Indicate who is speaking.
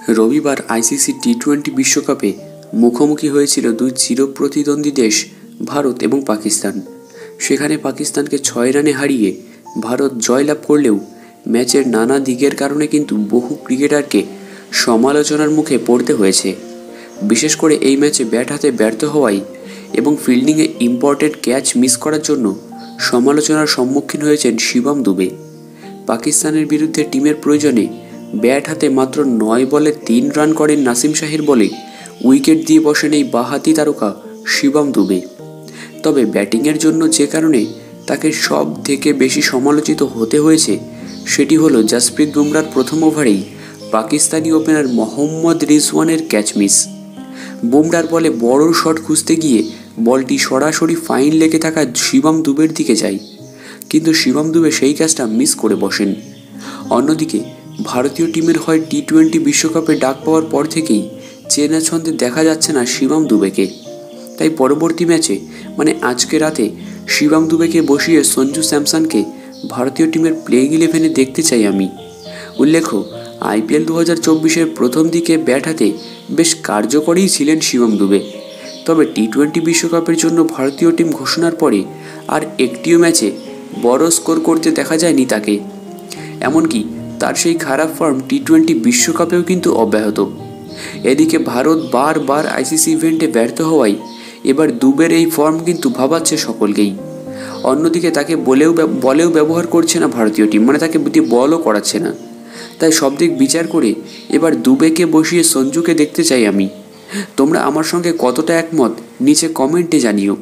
Speaker 1: রবিবার আইসিসি টি-20 বিশ্বকাপে মুখোমুখি হয়েছিল দুই চিরপ্রতিদ্বন্দ্বী দেশ ভারত এবং পাকিস্তান। সেখানে পাকিস্তানকে 6 রানে হারিয়ে ভারত জয়লাভ করলেও ম্যাচের নানা দিকের কারণে কিন্তু বহু ক্রিকেটারকে সমালোচনার মুখে পড়তে হয়েছে। বিশেষ করে এই ম্যাচে ব্যাট হাতে ব্যর্থ হওয়ায় এবং ফিল্ডিংয়ে ইম্পর্টেন্ট ক্যাচ মিস করার জন্য সমালোচনার সম্মুখীন হয়েছেন শিবম দুবে। পাকিস্তানের বিরুদ্ধে টিমের প্রয়োজনে ব্যাট হাতে মাত্র 9 বলে 3 রান করেন নাসিম শাহের বলে উইকেট দিয়ে বসেন এই বাঁহাতি তারকা শিবম দুবে। তবে ব্যাটিংয়ের জন্য যে কারণে তাকে সব থেকে বেশি সমালোচিত হতে হয়েছে সেটি হলো জাসপ্রীত বুমরার প্রথম ওভারেই পাকিস্তানি ওপেনার মোহাম্মদ রিজওয়ানের ক্যাচ মিস। বুমরার বলে বড় শট খুঁজতে গিয়ে বলটি সরাসরি ফাইন লেগে থাকা শিবম দুবের দিকে যায়, কিন্তু শিবম দুবে সেই ক্যাচটা মিস করে বসেন। অন্যদিকে ভারতীয় টিমের হয় টি-20 বিশ্বকাপে ডাক পাওয়ার পর থেকেই চেনা ছন্দে দেখা যাচ্ছে না শিবম দুবেকে। তাই পরবর্তী ম্যাচে মানে আজকে রাতে শিবম দুবেকে বসিয়ে সঞ্জু স্যামসনকে ভারতীয় টিমের প্লেইং 11-এ দেখতে চাই আমি। উল্লেখ্য, আইপিএল 2024-এর প্রথম দিকে ব্যাট হাতে বেশ কার্যকরী ছিলেন শিবম দুবে। তবে টি-20 বিশ্বকাপের জন্য ভারতীয় টিম ঘোষণার পরে আর একটিও ম্যাচে বড় স্কোর করতে দেখা যায়নি তাকে। এমনকি তার সেই খারাপ ফর্ম টি-20 বিশ্বকাপেও কিন্তু অব্যাহত। এদিকে ভারত বারবার আইসিসি ইভেন্টে ব্যর্থ হওয়ায় এবার দুবের এই ফর্ম কিন্তু ভাবাচ্ছে সকলকেই। অন্যদিকে তাকে বলেও ব্যবহার করছে না ভারতীয় টিম, মানে তাকে বলও করাচ্ছে না। তাই সব দিক বিচার করে এবার দুবেকে বসিয়ে সঞ্জুকে দেখতে চাই আমি। তোমরা আমার সঙ্গে কতটা একমত নিচে কমেন্টে জানিও।